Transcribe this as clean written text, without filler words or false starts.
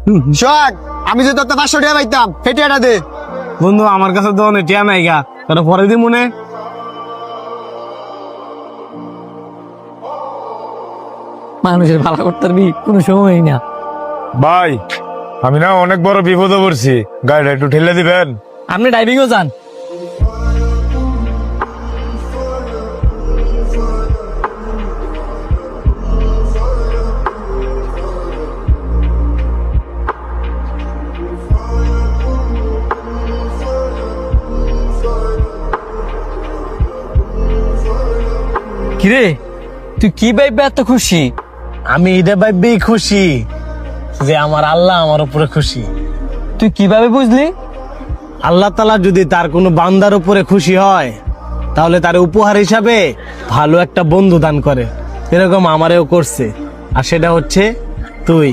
সোহাগ, আমি যদি তোর 500 টাকা পাইতাম সেই টাকাটা দে। বন্ধু আমার কাছে তো অনেক টিয়া নাই গা, তোরা পরে দি মনে। মানুষের ভালো করতে পারবি কোনো সময় না। ভাই আমি না অনেক বড় বিপদে পড়ছি, গাড়িটা একটু ঠেলে দিবেন। আপনি ড্রাইভিংও যান। কিরে তুই কি ভাইবে এত খুশি? আমি এটা ভাববেই খুশি যে আমার আল্লাহ আমার উপরে খুশি। তুই কিভাবে বুঝলি? আল্লাহ তাআলা যদি তার কোনো বান্দার উপরে খুশি হয় তাহলে তার উপহার হিসাবে ভালো একটা বন্ধু দান করে, এরকম আমারেও করছে, আর সেটা হচ্ছে তুই।